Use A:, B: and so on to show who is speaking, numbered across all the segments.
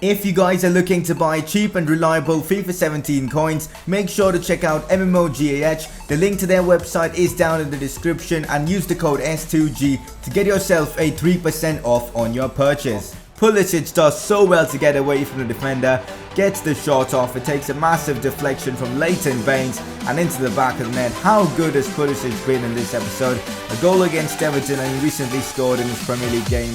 A: If you guys are looking to buy cheap and reliable FIFA 17 coins, make sure to check out MMOGAH. The link to their website is down in the description and use the code S2G to get yourself a 3% off on your purchase. Pulisic does so well to get away from the defender, gets the shot off, it takes a massive deflection from Leighton Baines and into the back of the net. How good has Pulisic been in this episode? A goal against Everton, and he recently scored in his Premier League game.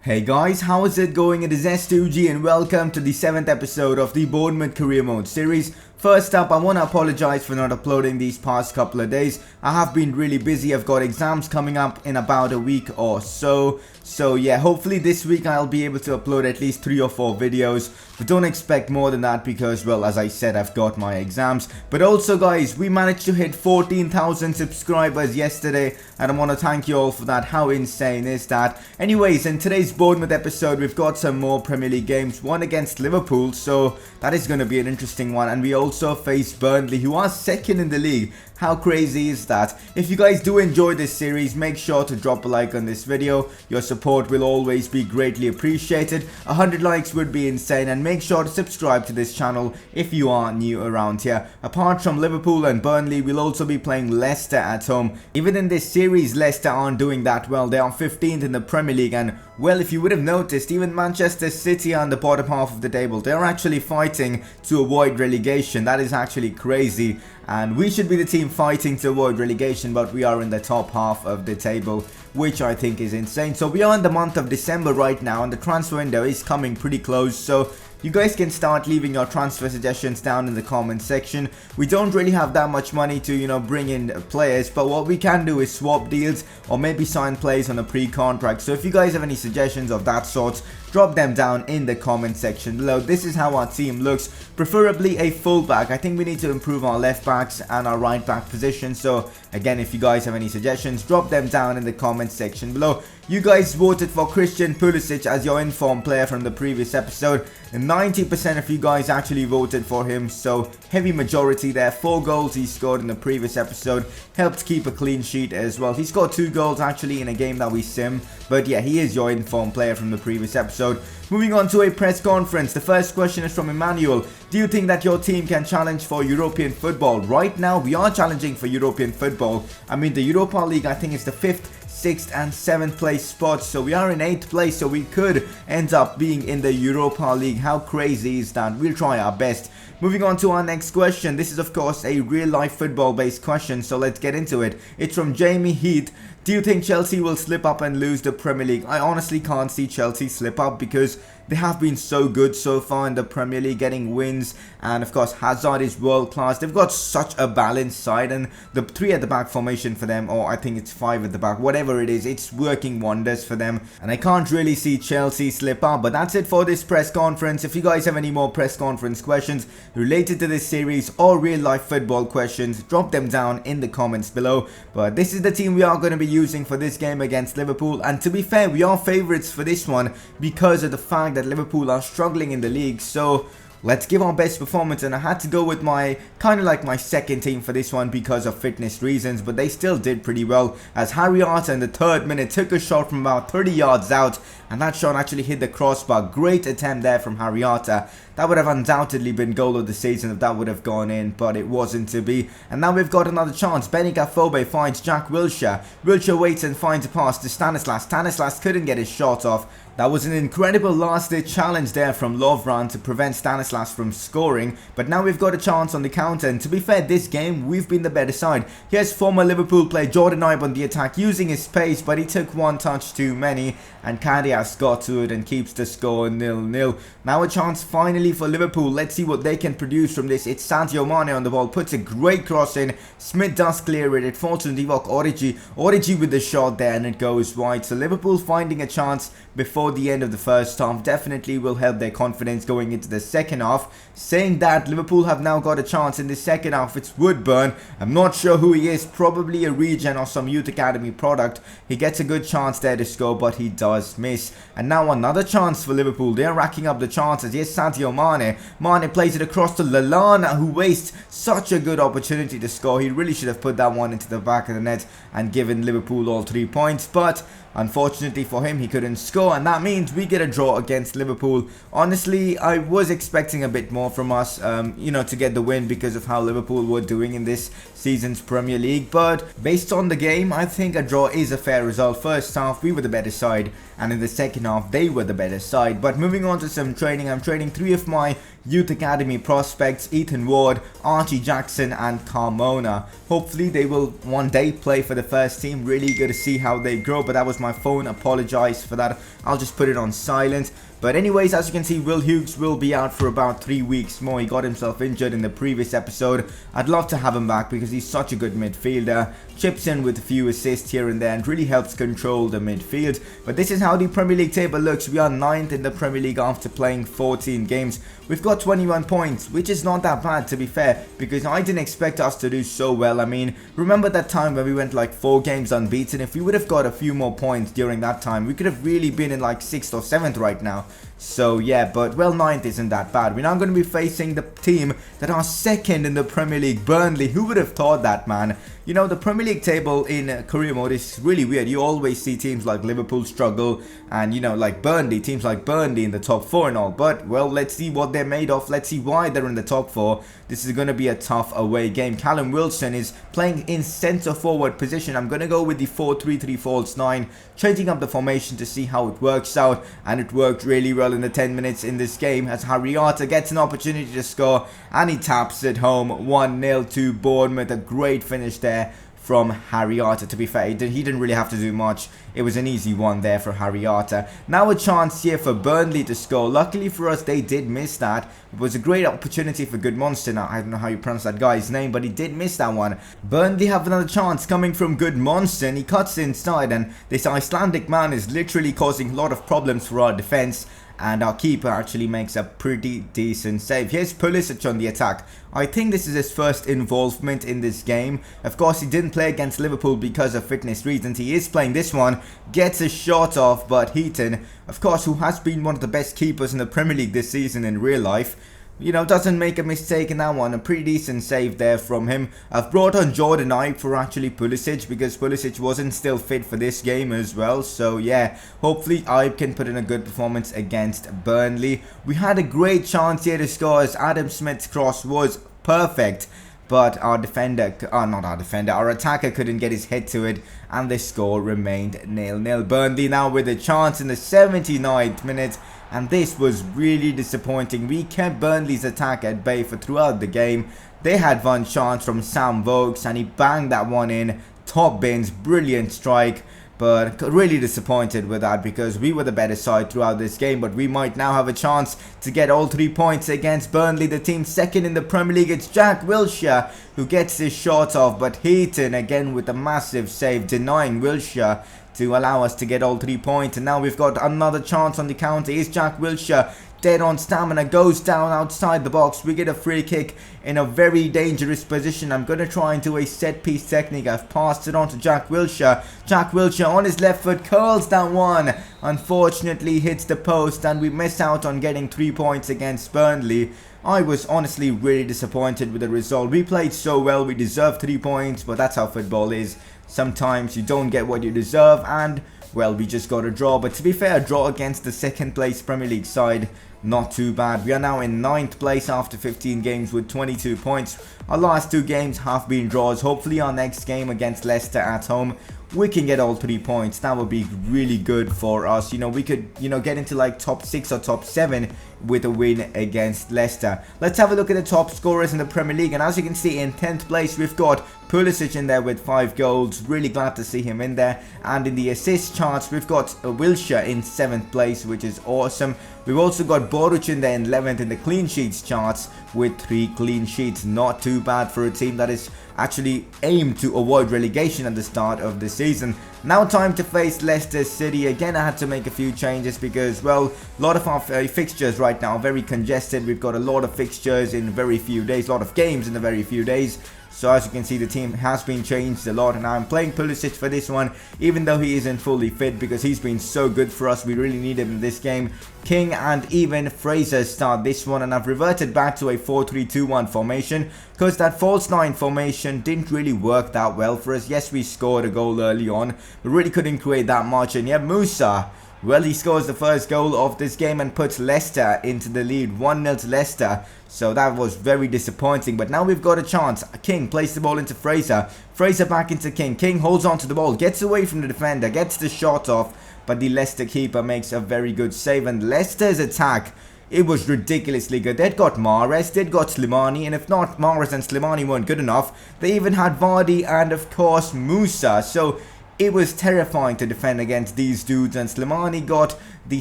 A: Hey guys, how is it going? It is S2G and welcome to the 7th episode of the Bournemouth Career Mode series. First up, I want to apologize for not uploading these past couple of days. I have been really busy. I've got exams coming up in about a week or so. So yeah, hopefully this week I'll be able to upload at least 3 or 4 videos. But don't expect more than that because, well, as I said, I've got my exams. But also guys, we managed to hit 14,000 subscribers yesterday. And I want to thank you all for that. How insane is that? Anyways, in today's Bournemouth episode, we've got some more Premier League games. One against Liverpool, so that is going to be an interesting one. And we also face Burnley, who are second in the league. How crazy is that? If you guys do enjoy this series, make sure to drop a like on this video. Your support will always be greatly appreciated. 100 likes would be insane, and make sure to subscribe to this channel if you are new around here. Apart from Liverpool and Burnley, we'll also be playing Leicester at home. Even in this series, Leicester aren't doing that well. They are 15th in the Premier League, and well, if you would have noticed, even Manchester City are on the bottom half of the table. They're actually fighting to avoid relegation. That is actually crazy. And we should be the team fighting to avoid relegation, but we are in the top half of the table, which I think is insane. So we are in the month of December right now, and the transfer window is coming pretty close. So you guys can start leaving your transfer suggestions down in the comment section. We don't really have that much money to, bring in players, but what we can do is swap deals or maybe sign players on a pre-contract. So if you guys have any suggestions of that sort, drop them down in the comment section below. This is how our team looks, preferably a fullback. I think we need to improve our left backs and our right back position. So again, if you guys have any suggestions, drop them down in the comment section below. You guys voted for Christian Pulisic as your informed player from the previous episode, and 90% of you guys actually voted for him, so heavy majority there. 4 goals he scored in the previous episode, helped keep a clean sheet as well. He scored 2 goals actually in a game that we sim, but yeah, he is your informed player from the previous episode. Moving on to a press conference, the first question is from Emmanuel. Do you think that your team can challenge for European football? Right now, we are challenging for European football. I mean, the Europa League, I think, is the 5th, 6th and 7th place spots, so we are in 8th place, so we could end up being in the Europa League. How crazy is that? We'll try our best. Moving on to our next question. This is of course a real life football based question, so let's get into it. It's from Jamie Heath. Do you think Chelsea will slip up and lose the Premier League? I honestly can't see Chelsea slip up because they have been so good so far in the Premier League, getting wins, and of course Hazard is world class. They've got such a balanced side, and the 3 at the back formation for them, or I think it's 5 at the back, whatever it is, it's working wonders for them, and I can't really see Chelsea slip up. But that's it for this press conference. If you guys have any more press conference questions related to this series or real life football questions, drop them down in the comments below. But this is the team we are going to be using for this game against Liverpool, and to be fair, we are favourites for this one because of the fact that Liverpool are struggling in the league. So let's give our best performance, and I had to go with my kind of like my second team for this one because of fitness reasons, but they still did pretty well, as Harry Arter in the 3rd minute took a shot from about 30 yards out, and that shot actually hit the crossbar. Great attempt there from Harry Arter. That would have undoubtedly been goal of the season if that would have gone in, but it wasn't to be. And now we've got another chance. Benica Fobe finds Jack Wilshere. Wilshere waits and finds a pass to Stanislas. Stanislas couldn't get his shot off. That was an incredible last-ditch challenge there from Lovren to prevent Stanislas from scoring, but now we've got a chance on the counter, and to be fair, this game we've been the better side. Here's former Liverpool player Jordan Ibe on the attack, using his pace, but he took one touch too many, and Kadias got to it and keeps the score 0-0. Now a chance finally for Liverpool. Let's see what they can produce from this. It's Sadio Mane on the ball, puts a great cross in. Smith does clear it. It falls to Divock Origi. Origi with the shot there, and it goes wide. So Liverpool finding a chance before the end of the first half definitely will help their confidence going into the second half. Saying that, Liverpool have now got a chance in the second half. It's Woodburn. I'm not sure who he is, probably a regen or some youth academy product. He gets a good chance there to score, but he does miss. And now another chance for Liverpool. They're racking up the chances. Yes, Sadio Mane. Mane plays it across to Lallana, who wastes such a good opportunity to score. He really should have put that one into the back of the net and given Liverpool all 3 points, but unfortunately for him, he couldn't score, and that means we get a draw against Liverpool. Honestly, I was expecting a bit more from us, to get the win because of how Liverpool were doing in this season's Premier League, but based on the game, I think a draw is a fair result. First half, we were the better side, and in the second half, they were the better side. But moving on to some training, I'm training 3 of my youth academy prospects: Ethan Ward, Archie Jackson and Carmona. Hopefully they will one day play for the first team. Really good to see how they grow. But that was my phone, apologize for that. I'll just put it on silent. But anyways, as you can see, Will Hughes will be out for about 3 weeks more. He got himself injured in the previous episode. I'd love to have him back because he's such a good midfielder. Chips in with a few assists here and there and really helps control the midfield. But this is how the Premier League table looks. We are 9th in the Premier League after playing 14 games. We've got 21 points, which is not that bad to be fair, because I didn't expect us to do so well. I mean, remember that time when we went like 4 games unbeaten? If we would have got a few more points during that time, we could have really been in like 6th or 7th right now. So yeah, but well, 9th isn't that bad. We're now going to be facing the team that are 2nd in the Premier League, Burnley. Who would have thought that, man? You know, the Premier League table in career mode is really weird. You always see teams like Liverpool struggle and, like Burnley, teams like Burnley in the top 4 and all. But, well, let's see what they're made of. Let's see why they're in the top 4. This is going to be a tough away game. Callum Wilson is playing in centre forward position. I'm going to go with the 4-3-3 false 9, changing up the formation to see how it works out. And it worked really well in the 10 minutes in this game as Harriata gets an opportunity to score and he taps it home. 1-0 to Bournemouth. A great finish there from Harriata. To be fair, he didn't really have to do much. It was an easy one there for Harriata. Now a chance here for Burnley to score. Luckily for us, they did miss that. It was a great opportunity for Goodmonster. Now, I don't know how you pronounce that guy's name, but he did miss that one. Burnley have another chance coming from Goodmonster. He cuts inside, and this Icelandic man is literally causing a lot of problems for our defense. And our keeper actually makes a pretty decent save. Here's Pulisic on the attack. I think this is his first involvement in this game. Of course, he didn't play against Liverpool because of fitness reasons. He is playing this one. Gets a shot off, but Heaton, of course, who has been one of the best keepers in the Premier League this season in real life, doesn't make a mistake in that one. A pretty decent save there from him. I've brought on Jordan Ibe for actually Pulisic because Pulisic wasn't still fit for this game as well. So yeah, hopefully Ibe can put in a good performance against Burnley. We had a great chance here to score as Adam Smith's cross was perfect. But our our attacker couldn't get his head to it, and the score remained 0-0. Burnley now with a chance in the 79th minute, and this was really disappointing. We kept Burnley's attack at bay for throughout the game. They had one chance from Sam Vokes, and he banged that one in. Top bins, brilliant strike. But really disappointed with that because we were the better side throughout this game. But we might now have a chance to get all 3 points against Burnley, the team 2nd in the Premier League. It's Jack Wilshere who gets his shot off. But Heaton again with a massive save, denying Wilshere to allow us to get all 3 points. And now we've got another chance on the counter. Is Jack Wilshere dead on stamina, goes down outside the box. We get a free kick in a very dangerous position. I'm going to try and do a set piece technique. I've passed it on to Jack Wilshere. Jack Wilshere on his left foot curls that one. Unfortunately hits the post, and we miss out on getting 3 points against Burnley. I was honestly really disappointed with the result. We played so well, we deserved 3 points, but that's how football is. Sometimes you don't get what you deserve, and well, we just got a draw. But to be fair, a draw against the 2nd place Premier League side, not too bad. We are now in 9th place after 15 games with 22 points. Our last 2 games have been draws. Hopefully our next game against Leicester at home, we can get all 3 points. That would be really good for us. We could, get into like top 6 or top 7 with a win against Leicester. Let's have a look at the top scorers in the Premier League. And as you can see, in 10th place, we've got Pulisic in there with 5 goals. Really glad to see him in there. And in the assist charts, we've got Wilshere in 7th place, which is awesome. We've also got Boruc in there in 11th in the clean sheets charts with 3 clean sheets. Not too bad for a team that is actually aimed to avoid relegation at the start of the season. Now time to face Leicester City. Again, I had to make a few changes because, well, a lot of our fixtures right now are very congested. We've got a lot of fixtures in very few days, a lot of games in a very few days. So as you can see, the team has been changed a lot, and I'm playing Pulisic for this one, even though he isn't fully fit, because he's been so good for us. We really need him in this game. King and even Fraser start this one, and I've reverted back to a 4-3-2-1 formation because that false 9 formation didn't really work that well for us. Yes, we scored a goal early on, but really couldn't create that much. And yeah, Musa, well, he scores the first goal of this game and puts Leicester into the lead, 1-0 to Leicester. So that was very disappointing, but now we've got a chance. King plays the ball into Fraser. Fraser back into King. King holds on to the ball, gets away from the defender, gets the shot off, but the Leicester keeper makes a very good save. And Leicester's attack, it was ridiculously good. They'd got Mahrez, they'd got Slimani, and if not, Mahrez and Slimani weren't good enough, they even had Vardy and of course Musa. So it was terrifying to defend against these dudes, and Slimani got the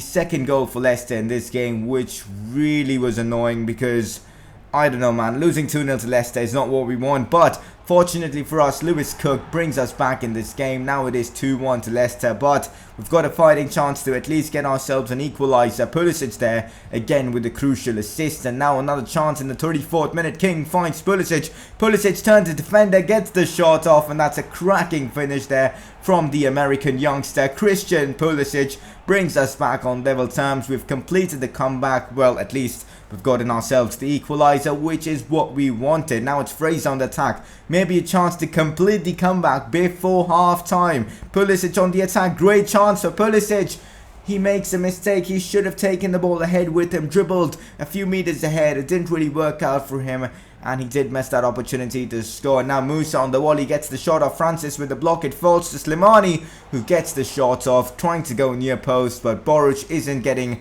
A: second goal for Leicester in this game, which really was annoying because, I don't know, man, losing 2-0 to Leicester is not what we want. But fortunately for us, Lewis Cook brings us back in this game. Now it is 2-1 to Leicester, but we've got a fighting chance to at least get ourselves an equaliser. Pulisic there again with the crucial assist, and now another chance in the 34th minute. King finds Pulisic. Pulisic turns to defender, gets the shot off, and that's a cracking finish there from the American youngster. Christian Pulisic brings us back on level terms. We've completed the comeback. Well, at least we've gotten ourselves the equaliser, which is what we wanted. Now it's Fraser on the attack. Maybe a chance to complete the comeback before half time. Pulisic on the attack. Great chance for Pulisic. He makes a mistake. He should have taken the ball ahead with him. Dribbled a few meters ahead. It didn't really work out for him, and he did miss that opportunity to score. Now Musa on the wall. He gets the shot off. Francis with the block. It falls to Slimani, who gets the shot off, trying to go near post, but Boruc isn't getting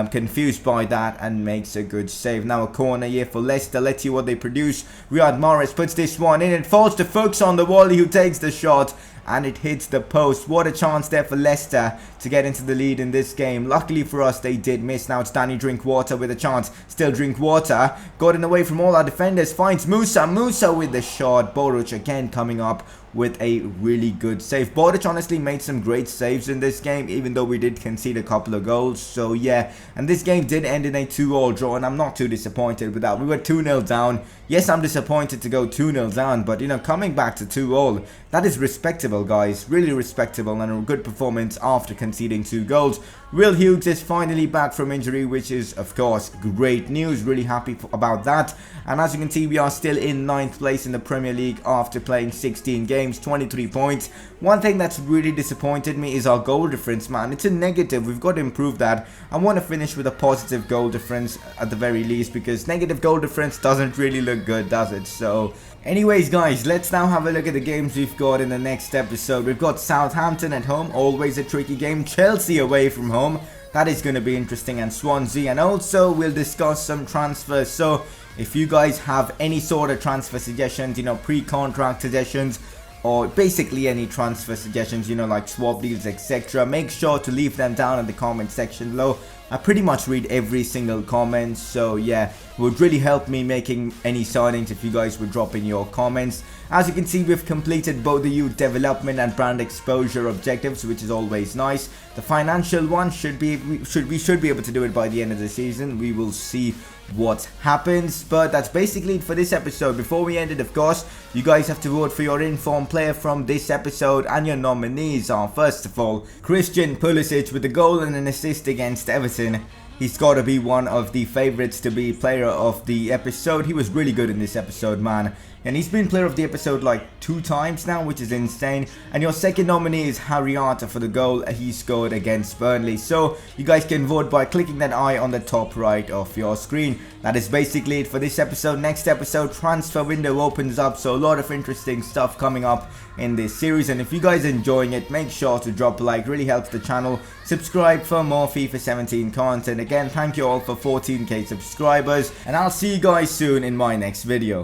A: confused by that and makes a good save. Now a corner here for Leicester. Let's see what they produce. Riyad Mahrez puts this one in. It falls to Fuchs on the wall, who takes the shot, and it hits the post. What a chance there for Leicester to get into the lead in this game. Luckily for us, they did miss. Now it's Danny Drinkwater with a chance. Still Drinkwater. Gotten away from all our defenders. Finds Musa. Musa with the shot. Boruc again coming up with a really good save. Boruc honestly made some great saves in this game, even though we did concede a couple of goals. So yeah, and this game did end in a 2-2 draw, and I'm not too disappointed with that. We were 2-0 down. Yes, I'm disappointed to go 2-0 down, but you know, coming back to 2-2, that is respectable, guys. Really respectable, and a good performance after conceding 2 goals. Will Hughes is finally back from injury, which is of course great news. Really happy about that. And as you can see, we are still in 9th place in the Premier League after playing 16 games, 23 points. One thing that's really disappointed me is our goal difference, man. It's a negative. We've got to improve that. I want to finish with a positive goal difference at the very least, because negative goal difference doesn't really look good, does it? So anyways, guys, let's now have a look at the games we've got in the next episode. We've got Southampton at home, always a tricky game. Chelsea away from home. That is going to be interesting, and Swansea. And also we'll discuss some transfers. So if you guys have any sort of transfer suggestions, you know, pre-contract suggestions, or basically any transfer suggestions, you know, like swap deals, etc., make sure to leave them down in the comment section below. I pretty much read every single comment, so yeah, it would really help me making any signings if you guys would drop in your comments. As you can see, we've completed both the youth development and brand exposure objectives, which is always nice. The financial one we should be able to do it by the end of the season. We will see what happens, but that's basically it for this episode. Before we end it, of course, you guys have to vote for your informed player from this episode, and your nominees are, first of all, Christian Pulisic with a goal and an assist against Everton. He's got to be one of the favourites to be player of the episode. He was really good in this episode, man. And he's been player of the episode like 2 times now, which is insane. And your second nominee is Harry Arter for the goal he scored against Burnley. So you guys can vote by clicking that eye on the top right of your screen. That is basically it for this episode. Next episode, transfer window opens up, so a lot of interesting stuff coming up in this series. And if you guys are enjoying it, make sure to drop a like. Really helps the channel. Subscribe for more FIFA 17 content. Again, thank you all for 14k subscribers, and I'll see you guys soon in my next video.